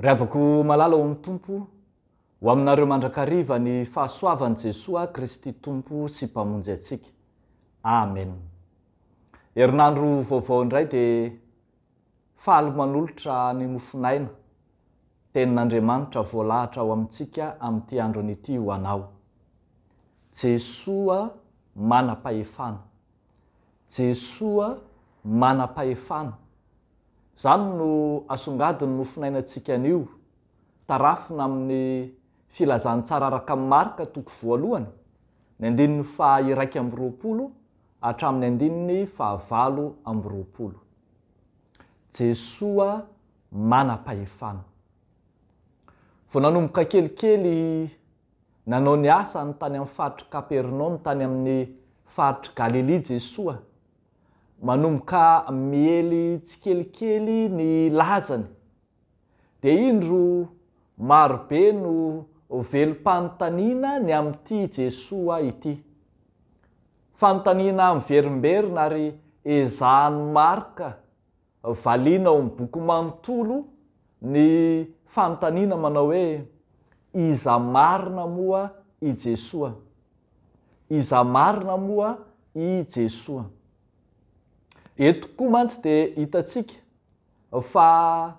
Riavako malala ao amin'ny tompo ho aminareo mandrakariva ny fahasoavan'i Jesosy Kristy tompo sy mpamonjy antsika. Amen. Herinandro vaovao indray dia faly manolotra ny nofinaina tenin'Andriamanitra voalahatra ao amintsika amin'ity andro an'ity ho anao. Jesosy manam-pahefana. Jesosy manam-pahefana. Zany no asongadiny nofinainantsika anio, tarafina amin'ny filazantsara araka amin'ny marika toko voalohany, ny andininy faha 120 hatramin'ny andininy faha 8. Jesosy manam-pahefana. Vao nanomboka kelikely nanao ny asany tany amin'ny faritry Kapernaum, tany amin'ny faritry Galilea Jesosy, manomboka miely tsikelikely ny lazany, dia indro marobe no velom-panontaniana ny amin'ity Jesosy ity. Fanontaniana miverimberina ary ezahany marika valiana ao amin'ny boky manontolo ny fanontaniana manao hoe iza marina moa i Jesosy? Iza marina moa i Jesosy? Eto koa mantsy dia hitantsika fa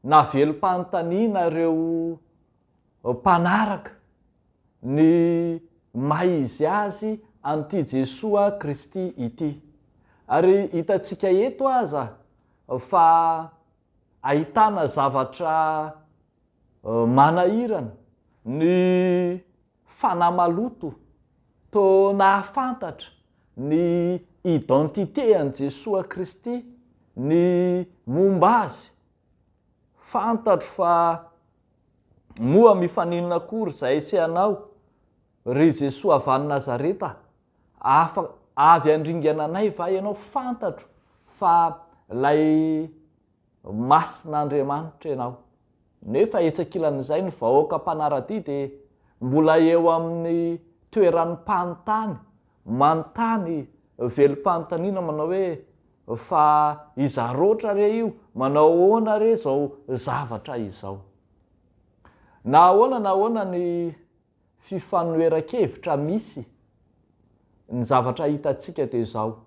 navelom-panontaniana ireo mpanaraka ny maizy azy an'ity Jesosy Kristy ity. Ary hitantsika eto aza fa ahitana zavatra manahirana ny fanahy maloto to nahafantatra ny identité an' Jesosy Kristy, ny momba azy. Fantatro fa moa mifaninona akory izay sehanao, ry Jesosy avy any Nazareta, avy andringana anay va ianao? Fantatro fa lay masin'Andriamanitra ianao. Nefa etsakilan'izay ny vahoaka mpanaradia dia mbola eo amin'ny toeran'ny mpanontany, manontany velom-panontaniana manao hoe fa iza roatra re io? Manao ahoana re zao zavatra izao? Na ahoana ny fifanoeran-kevitra misy, ny zavatra hitantsika dia izao: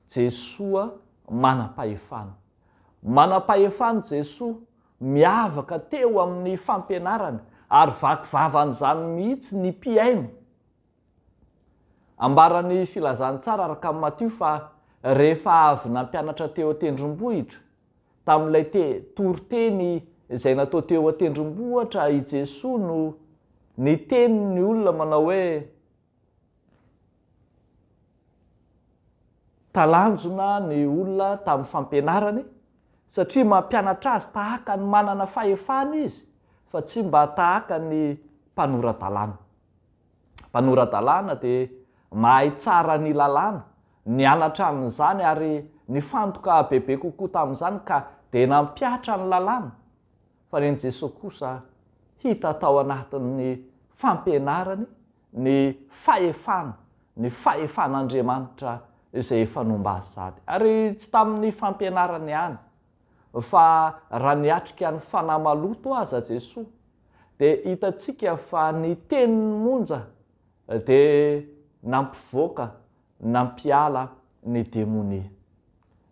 Jesosy manam-pahefana. Manam-pahefana Jesosy, miavaka teo amin'ny fampianarany ary vakivavan'izany mihitsy ny mpiaino. Ambaran'ny filazantsara araka amin'ny Matio fa rehefa avy nampianatra teo an-tendrombohitra, tamin'ilay toriteny izay natao teo an-tendrombohitra i Jesosy no nitenin'ny olona manao hoe talanjona ny olona tamin'ny fampianarany, satria mampianatra azy tahaka ny manana fahefana izy, fa tsy mba tahaka ny mpanoradalàna. Mpanoradalàna dia mahay tsara ny lalàna, nianatra amin'izany ary nifantoka bebe kokoa tamin'izany ka dia nampiatra ny lalàna. Fa ny Jesosy kosa hita tao anatin'ny fampianarany ny fahefan'Andriamanitra izay efa nomba azy sady. Ary tsy tamin'ny fampianarany ihany, fa raha niatrika ny fanahy maloto aza Jesosy, dia hitantsika fa ny teniny monja dia nampivoaka, nampiala ny demonia.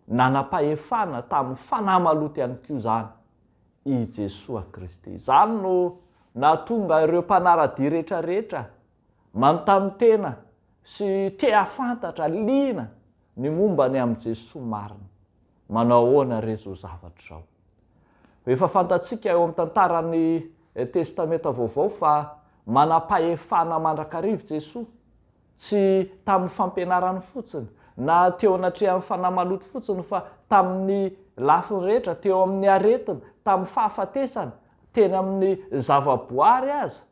Nanam-pahefana tamin'ny fanahy maloto ihany koa izany i Jesosy Kristy. Izany no nahatonga ireo mpanaradia rehetrarehetra manontany tena sy te hafantatra liana ny momba ny amin'i Jesosy marina. Manao ahoana re zao zavatra izao? Efa fantatsika eo amin'ny tantaran'ny testamenta vaovao fa manam-pahefana mandrakariva Jesosy, tsy tamin'ny fampianarany fotsiny na teo anatrehan'ny fanahy maloto fotsiny, fa tamin'ny lafiny rehetra, teo amin'ny aretina, tamin'ny fahafatesana, teny amin'ny zavaboary aza,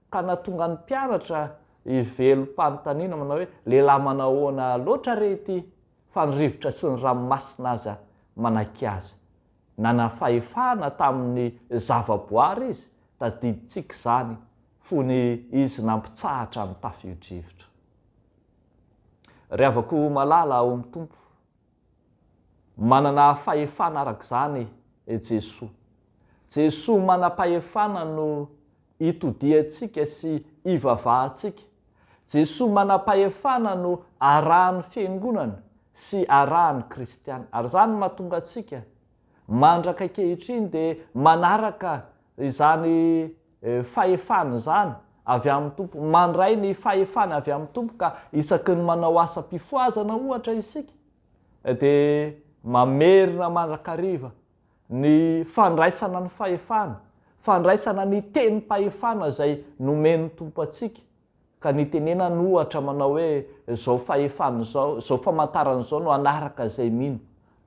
ka nahatonga ny mpianatra hivelom-panontaniana manao hoe lehilahy manao ahoana loatra re ity? Fa ny rivotra sy ny ranomasina aza manaiky azy. Nanam-pahefana tamin'ny zavaboary izy, tadidintsika izany fony izy nampitsahatra amin'ny tafio-drivotra. Riavako malala ao amin'ny tompo, manana fahefana araka izany Jesosy. Jesosy manam-pahefana no itodiantsika sy ivavahantsika. Jesosy manam-pahefana no arahany fiangonana sy arahany kristiana. Ary zany mahatonga atsika mandraka ankehitriny dia manaraka izany fahefana zany avy amin'ny tompo, mandray ny fahefana avy amin'ny tompo ka isaky ny manao asam-pifoazana ohatra isika dia mamerina mandrakariva ny fandraisana ny fahefana, fandraisana ny tenim-pahefana izay nomen'ny tompo atsika. Ka ny tenenany ohatra manao hoe zao fahefana zao, zao famantarana zao no anaraka izay mino,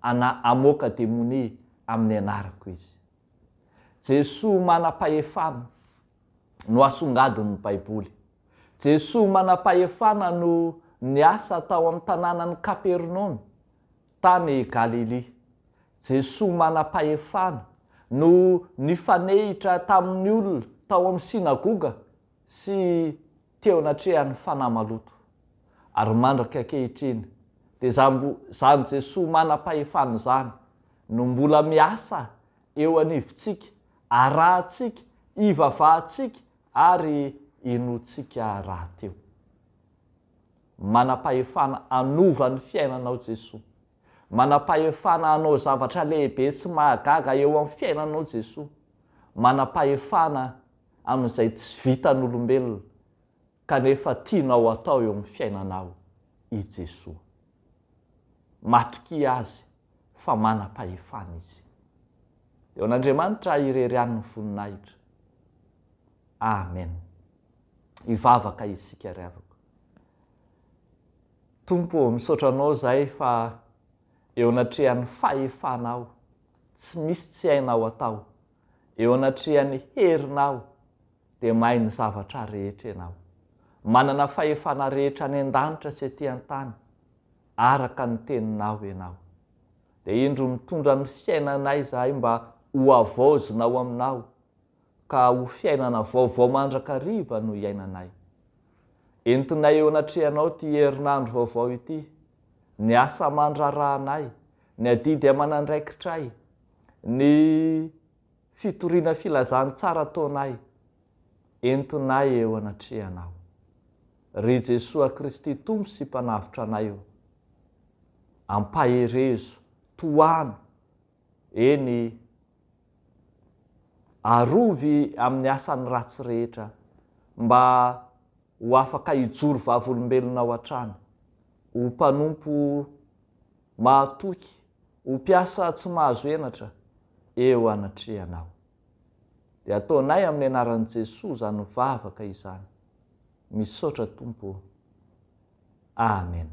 amoaka demonia amin'ny anarako izy. Jesosy manam-pahefana no asongadin'ny Baiboly. Jesosy manam-pahefana no niasa tao amin'ny tanànan'ny Kapernaum, tany Galilia. Jesosy manam-pahefana no nifanehitra tamin'ny olona tao amin'ny sinagoga sy teo anatrehan'ny fanahy maloto. Ary mandraka ankehitriny dia zany Jesosy manam-pahefana zany no mbola miasa eo anivontsika, arahantsika, ivavahantsika ary inoantsika rahateo. Manam-pahefana anova ny fiainanao Jesosy. Manam-pahefana anao zavatra lehibe sy mahagaga eo amin'ny fiainanao Jesosy. Manam-pahefana amin'izay tsy vitan'olombelona kanefa tianao atao eo amin'ny fiainanao i Jesosy. Matokia azy fa manam-pahefana izy. Eo an'Andriamanitra irery ny voninahitra. Amen. Ivavaka isika ry havako. Tompo, misaotra anao zay fa eo anatrehan'ny fahefanao, tsy misy tsy hainao atao. Eo anatrehan'ny herinao dia mahay ny zavatra rehetra ianao. Manana fahefana rehetra any an-danitra sy aty an-tany, araka ny teninao ianao. Dia indro mitondra ny fiainanay izahay mba ho havaozina ao aminao, ka ho fiainana vaovao mandrakariva no iainanay. Entinay eo anatrehanao ty herinandro vaovao ity, ny asa mandrarahanay, ny adidy aman'andraikitray, ny fitoriana filazany tsara taonay, entinay eo anatrehanao. Ry Jesosy Kristy Tompo sy mpanavitra anay eo, ampaherezo, toano, eny arovy amin'ny asany ratsy rehetra mba ho afaka hijoro vavolombelona ao an-trano, ho mpanompo mahatoky, ho mpiasa tsy mahazo henatra eo anatrehanao. Dia ataonay amin'ny anaran'i Jesosy zany mivavaka izany. Misaotra Tompo. Amen.